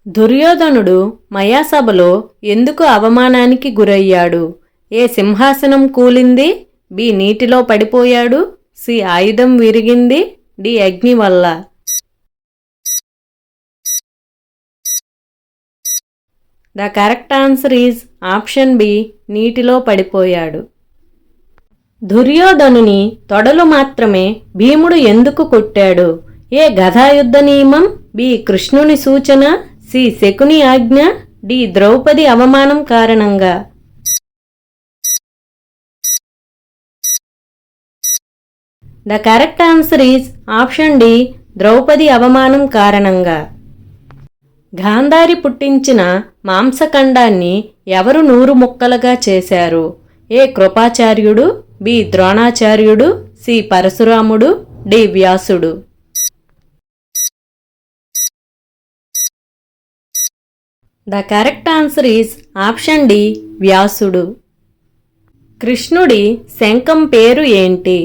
దుర్యోధనుడు మయాసభలో ఎందుకు అవమానానికి గురయ్యాడు? ఏ సింహాసనం కూలింది? బి నీటిలో పడిపోయాడు. సి ఆయుధం విరిగింది. డి అగ్ని వల్ల. The correct answer is option B నీటిలో పడిపోయాడు. దుర్యోధనుని తొడలు మాత్రమే భీముడు ఎందుకు కొట్టాడు? ఏ గదాయుద్ధ నియమం, బి కృష్ణుని సూచన, సి శకుని ఆజ్ఞ, డి ద్రౌపది అవమానం కారణంగా. The correct answer is option D Draupadi అవమానం కారణంగా. గాంధారి పుట్టించిన మాంసఖండాన్ని ఎవరు 100 ముక్కలుగా చేశారు? ఏ కృపాచార్యుడు, బి ద్రోణాచార్యుడు, సి పరశురాముడు, డి వ్యాసుడు. The correct answer is option D వ్యాసుడు. కృష్ణుడి శంఖం పేరు ఏంటి?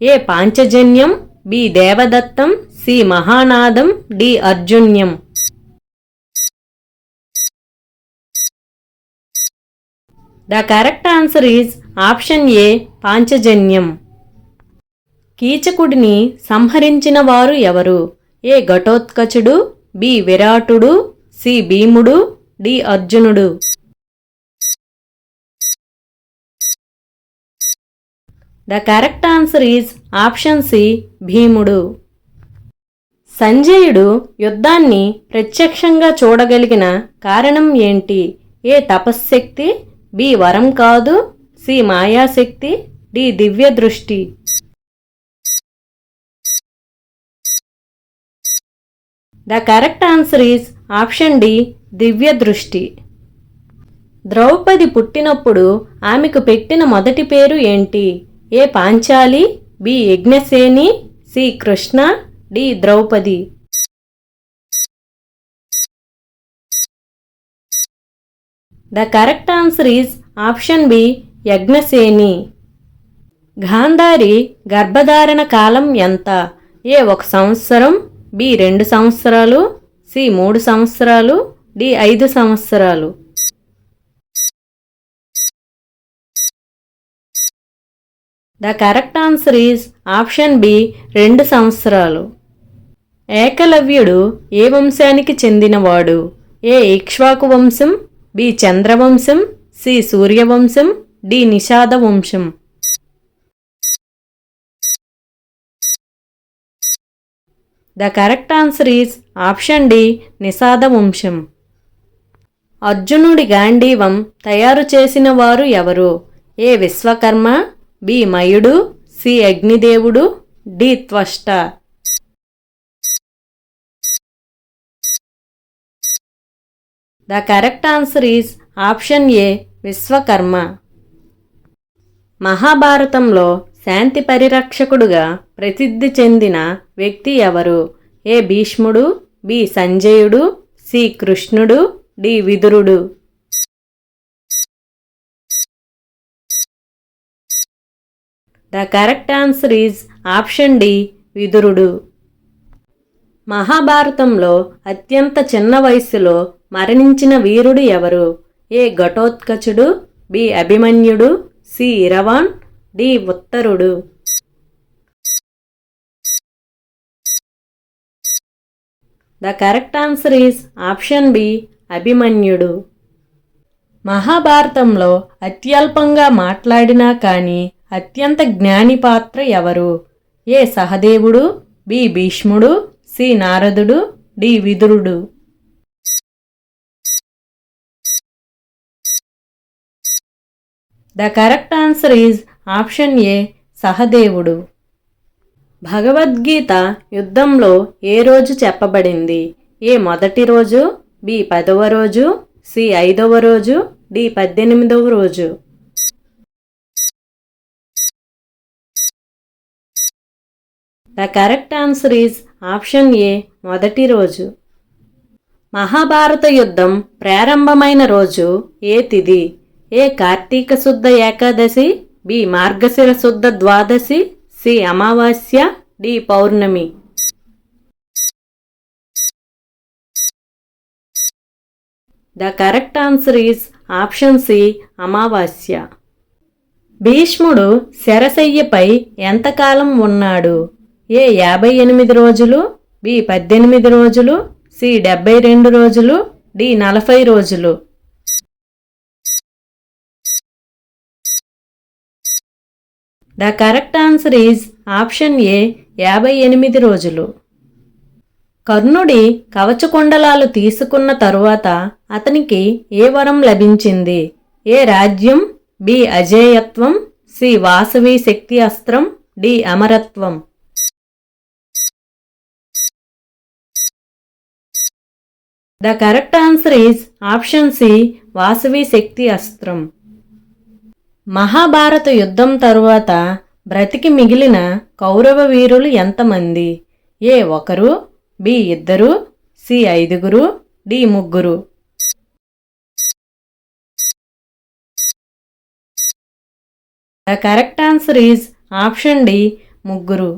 ఏ పాంచజన్యం, బి దేవదత్తం, సి మహానాదం, డి అర్జున్యం. The correct answer is option A పాంచజన్యం. కీచకుడిని సంహరించిన వారు ఎవరు? ఏ ఘటోత్కచుడు, బి విరాటుడు, సి భీముడు, డి అర్జునుడు. The correct answer is option C భీముడు. సంజయుడు యుద్ధాన్ని ప్రత్యక్షంగా చూడగలిగిన కారణం ఏంటి? ఏ తపశ్శక్తి, బి వరం కాదు, సి మాయాశక్తి, డి దివ్య దృష్టి. The correct answer is option D దివ్య దృష్టి. ద్రౌపది పుట్టినప్పుడు ఆమెకు పెట్టిన మొదటి పేరు ఏంటి? A Panchali, B Yajnaseni, C Krishna, D Draupadi. The correct answer is option B Yajnaseni. Gandhari గర్భధారణ కాలం ఎంత? ఏ 1 సంవత్సరం, బి 2 సంవత్సరాలు, సి 3 సంవత్సరాలు, డి 5 సంవత్సరాలు. The correct answer is option B 2 సంవత్సరాలు. ఏకలవ్యుడు ఏ వంశానికి చెందినవాడు? ఏ ఇక్ష్వాకు వంశం, బి చంద్రవంశం, సి సూర్యవంశం, డి నిషాద వంశం. The correct answer is option D Nishada వంశం. అర్జునుడి గాంధీవం తయారు చేసిన వారు ఎవరు? ఏ విశ్వకర్మ, బి మయుడు, సి అగ్నిదేవుడు, D Tvashta. The correct answer is option A Vishwakarma. మహాభారతంలో శాంతి పరిరక్షకుడుగా ప్రసిద్ధి చెందిన వ్యక్తి ఎవరు? ఏ భీష్ముడు, బి సంజయుడు, సి కృష్ణుడు, డి విదురుడు. The correct answer is option D విదురుడు. మహాభారతంలో అత్యంత చిన్న వయస్సులో మరణించిన వీరుడు ఎవరు? ఏ ఘటోత్కచుడు, బి అభిమన్యుడు, సి ఇరవాన్, డి ఉత్తరుడు. The correct answer is option B అభిమన్యుడు. మహాభారతంలో అత్యల్పంగా మాట్లాడినా కానీ అత్యంత జ్ఞాని పాత్ర ఎవరు? ఏ సహదేవుడు, బి భీష్ముడు, సి నారదుడు, డి విదురుడు. The correct answer is option ఏ సహదేవుడు. భగవద్గీత యుద్ధంలో ఏ రోజు చెప్పబడింది? ఏ మొదటి రోజు, బి 10వ రోజు, సి 5వ రోజు, డి 18వ రోజు. The correct answer is option ఏ మొదటి రోజు. మహాభారత యుద్ధం ప్రారంభమైన రోజు ఏ తిథి? ఏ కార్తీక శుద్ధ ఏకాదశి, బి మార్గశిర శుద్ధ ద్వాదశి, సి అమావాస్య, డి పౌర్ణమి. The correct answer is option C అమావాస్య. భీష్ముడు శరశయ్యపై ఎంతకాలం ఉన్నాడు? ఏ 58 రోజులు, బి 18 రోజులు, సి 72 రోజులు, డి 40 రోజులు. The correct answer is option ఏ 58 రోజులు. కర్ణుడి కవచకుండలాలు తీసుకున్న తరువాత అతనికి ఏ వరం లభించింది? ఏ రాజ్యం, బి అజేయత్వం, సి వాసవి శక్తి అస్త్రం, డి అమరత్వం. The correct answer is option C Vasavi శక్తి అస్త్రం. మహాభారత యుద్ధం తరువాత బ్రతికి మిగిలిన కౌరవ వీరులు ఎంతమంది? A 1, B 2, C 5, D 3. The correct answer is option D 3.